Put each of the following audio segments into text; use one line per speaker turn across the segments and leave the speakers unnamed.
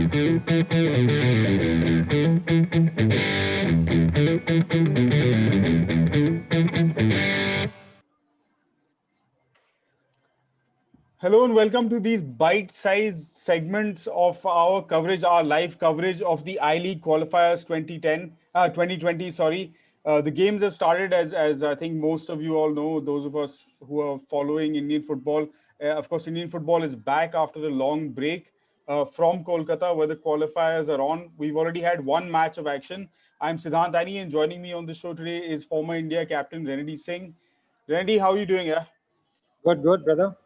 Hello and welcome to these bite-sized segments of our coverage, our live coverage of the I-League qualifiers 2020. Sorry, the games have started as I think most of you all know. Those of us who are following Indian football, of course, Indian football is back after a long break from Kolkata, where the qualifiers are on. We've already had one match of action. I'm Siddhanth Aney, and joining me on the show today is former India captain Renedy Singh. Renedy, how are you doing? Yeah.
Good, brother.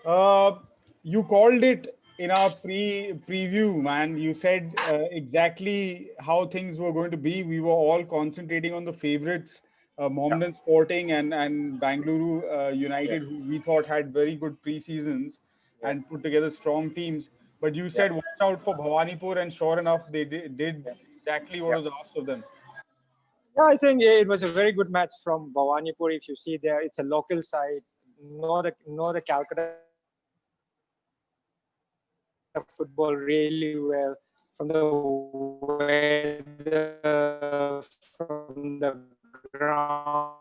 Uh, you called it in our preview, man. You said exactly how things were going to be. We were all concentrating on the favorites,
Yeah,
Mohammedan Sporting and Bangalore
yeah,
United, who we thought had very good pre-seasons
yeah,
and put together strong teams. But you
yeah,
said watch out for Bhawanipur, and sure enough, they did
yeah,
exactly what
yeah.
was asked of them.
Yeah, I think it was a very good match from Bhawanipur. If you see there, it's a local side. Know the Calcutta football really well from the weather, from the ground,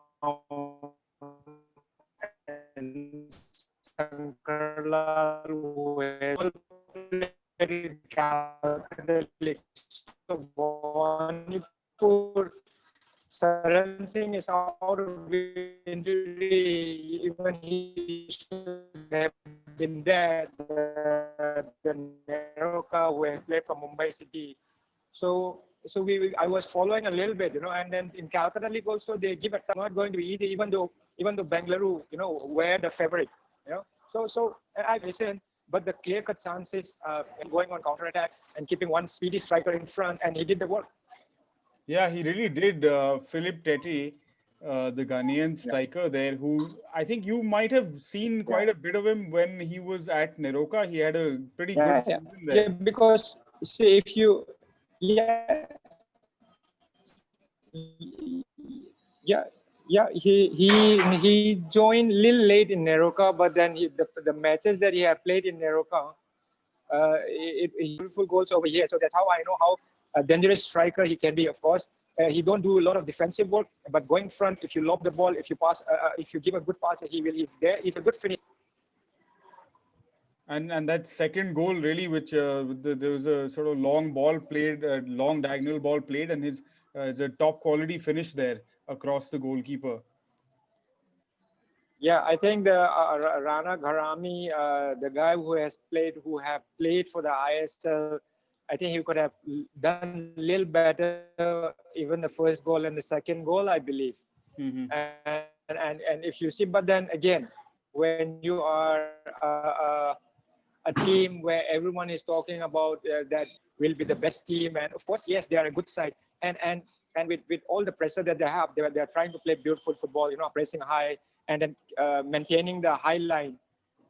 and Sankarlal were played in Calcutta League. So Bhawanipur, Saran Singh is out of injury. Even he should have been there. The Neroka who had played for Mumbai City. So I was following a little bit, and then in Calcutta League also they give a tough. Not going to be easy, even though Bengaluru, were the favorite, So I listened, but the clear-cut chances going on counter-attack and keeping one speedy striker in front, and he did the work.
Yeah, he really did. Philip Teti, the Ghanaian
Yeah,
striker there, who I think you might have seen
yeah,
quite a bit of him when he was at Neroka. He had a pretty
yeah,
good
yeah.
season
Yeah,
there.
because see if you, yeah, yeah, he joined little late in Neroka, but then the matches that he had played in Neroka, he beautiful goals over here. So that's how I know how a dangerous striker he can be. Of course, he don't do a lot of defensive work, but going front, if you lob the ball, if you pass, if you give a good pass, he's there. He's a good finisher.
And that second goal really, which there was a sort of long ball played, long diagonal ball played, and his is a top quality finish there across the goalkeeper.
Yeah, I think the Rana Gharami, the guy who have played for the ISL, I think he could have done a little better, even the first goal and the second goal, I believe.
Hmm.
And if you see, but then again, when you are a team where everyone is talking about that will be the best team, and of course, yes, they are a good side, and with all the pressure that they have, they're trying to play beautiful football, pressing high and then maintaining the high line.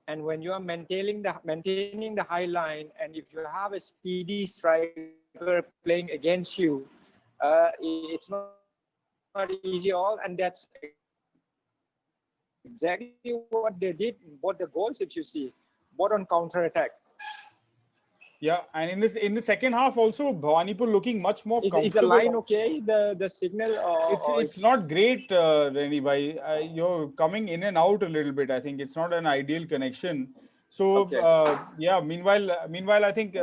And when you are maintaining the high line, and if you have a speedy striker playing against you, it's not easy at all. And that's exactly what they did, both the goals, if you see, both on counter attack.
Yeah, and in the second half also, Bhawanipur looking much more
Is the line
comfortable.
okay? The signal, or
It's
it's
not great, Reni bhai. You're coming in and out a little bit. I think it's not an ideal connection. So
okay?
yeah. Meanwhile, I think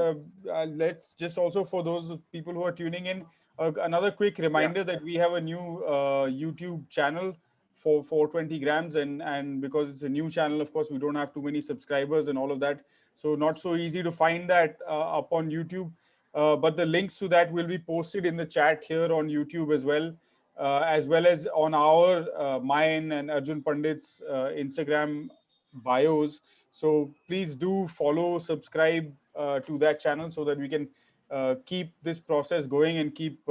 let's just also for those people who are tuning in, another quick
Yeah,
reminder that we have a new YouTube channel for 420 grams, and because it's a new channel, of course, we don't have too many subscribers and all of that. So not so easy to find that up on YouTube. But the links to that will be posted in the chat here on YouTube as well as on our mine and Arjun Pandit's Instagram bios. So please do follow, subscribe to that channel so that we can keep this process going and keep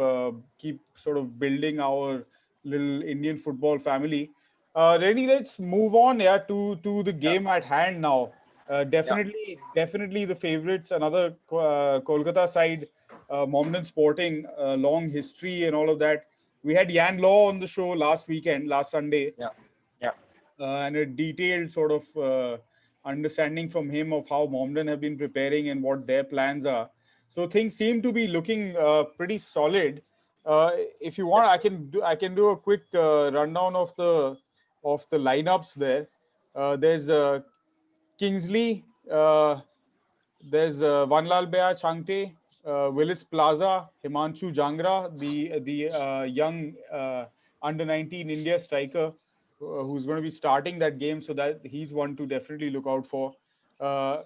sort of building our little Indian football family. Renny, let's move on, yeah, to the
yeah,
game at hand now.
yeah,
Definitely the favorites. Another Kolkata side, Mohammedan Sporting, long history and all of that. We had Yan Law on the show last Sunday,
yeah, yeah,
and a detailed sort of understanding from him of how Mohammedan have been preparing and what their plans are. So things seem to be looking pretty solid. If you want, I can do a quick rundown of the lineups there. There's Kingsley. There's Vanlal Bea Changte, Willis Plaza, Himanshu Jangra, the young under 19 India striker who's going to be starting that game. So that he's one to definitely look out for. Uh,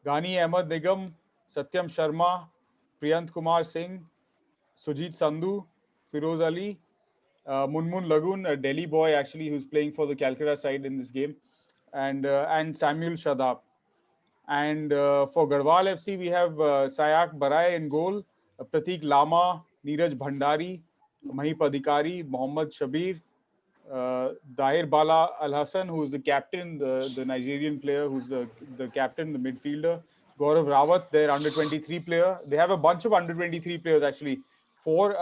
Ghani Ahmed Nigam, Satyam Sharma, Priyant Kumar Singh, Sujit Sandhu, Firoz Ali, Munmun Lagun, a Delhi boy actually who's playing for the Calcutta side in this game, and Samuel Shadab. And for Garhwal FC, we have Sayak Barai in goal, Pratik Lama, Neeraj Bhandari, Mahip Adhikari, Mohammad Shabir, Dair Bala Al Hassan, who's the captain, the Nigerian player who's the captain, the midfielder. Gaurav Rawat, their under 23 player. They have a bunch of under 23 players actually. Four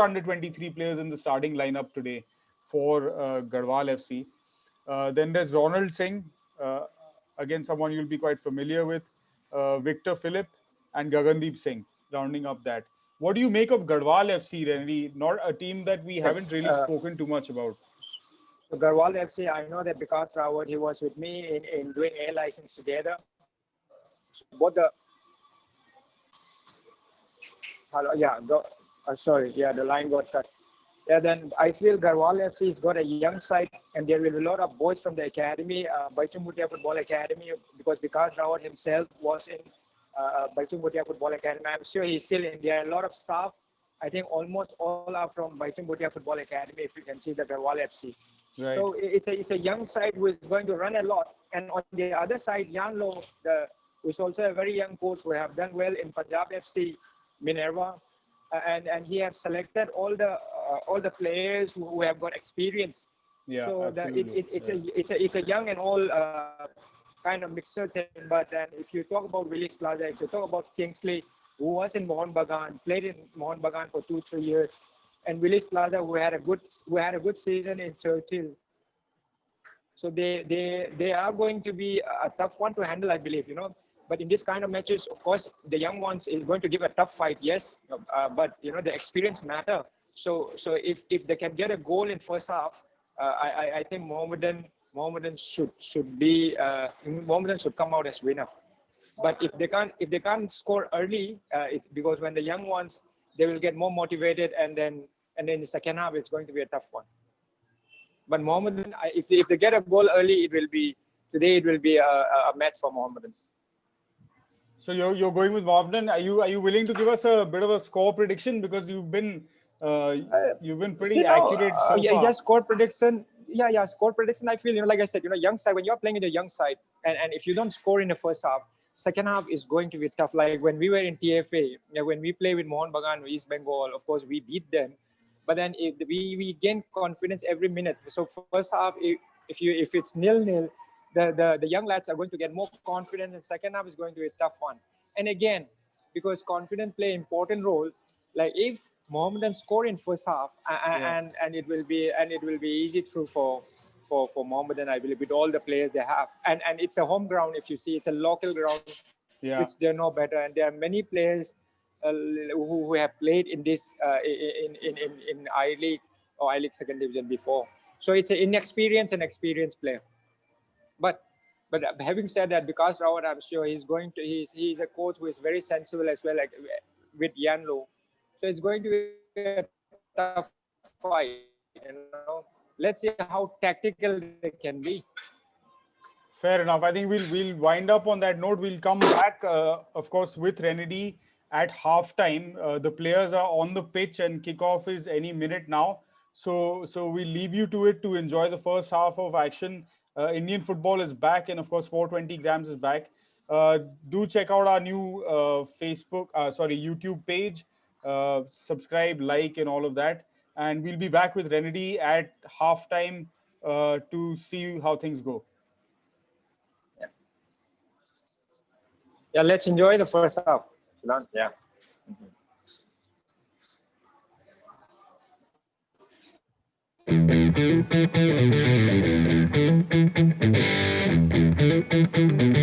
under 23 players in the starting lineup today for Garhwal FC. Then there's Ronald Singh, again someone you'll be quite familiar with, Victor Philip, and Gagandeep Singh rounding up that. What do you make of Garhwal FC, Renedy? Not a team that we haven't really spoken too much about.
So Garhwal FC, I know that because Rawat, he was with me in doing A license together. So both the hello, yeah, sorry, yeah, the line got cut. Yeah, then I feel Garhwal FC has got a young side, and there will be a lot of boys from the academy, Baichung Bhutia Football Academy, because Rawat himself was in Baichung Bhutia Football Academy. I'm sure he's still in. There are a lot of staff. I think almost all are from Baichung Bhutia Football Academy, if you can see the Garhwal FC. Right. So it's a young side who is going to run a lot. And on the other side, Yan Lo, who's also a very young coach who have done well in Punjab FC, Minerva, and he has selected all the players who have got experience. Yeah, so it's a young and all kind of mixer thing. But then if you talk about Willis Plaza, if you talk about Kingsley, who was in Mohun Bagan, played in Mohun Bagan for 2-3 years, and Willis Plaza, who had a good season in Churchill. So they are going to be a tough one to handle, I believe, But in this kind of matches, of course, the young ones is going to give a tough fight, yes. But the experience matter. So if they can get a goal in first half, I think Mohammedan should come out as winner. But if they can't score early, because when the young ones, they will get more motivated, and then in the second half it's going to be a tough one. But Mohammedan, if they get a goal early, it will be a match for Mohammedan.
So you're going with Mohammedan. Are you willing to give us a bit of a score prediction, because you've been pretty accurate so far?
Yeah, score prediction. Yeah, score prediction. I feel like I said, young side, when you're playing in the young side, and if you don't score in the first half, second half is going to be tough. Like when we were in TFA, when we play with Mohun Bagan, East Bengal, of course we beat them, but then we gain confidence every minute. So first half, if it's 0-0, the young lads are going to get more confidence, and second half is going to be a tough one. And again, because confidence play an important role, like if Mohammedan score in first half, and it will be easy through for Mohammedan, I believe, with all the players they have, and it's a home ground. If you see, it's a local ground, which they know better, and there are many players who have played in this in I League or I League Second Division before. So it's an inexperienced and experienced player. But having said that, because Rawat, I'm sure he's a coach who is very sensible as well, like with Yan Lo. So it's going to be a tough fight. Let's see how tactical they can be.
Fair enough. I think we'll wind up on that note. We'll come back, of course, with Renedy at halftime. The players are on the pitch, and kickoff is any minute now. So we'll leave you to it to enjoy the first half of action. Indian football is back, and of course 420 grams is back. Do check out our new YouTube page. Subscribe, like, and all of that. And we'll be back with Renedy at halftime to see how things go.
Yeah, let's enjoy the first half. Yeah. Mm-hmm.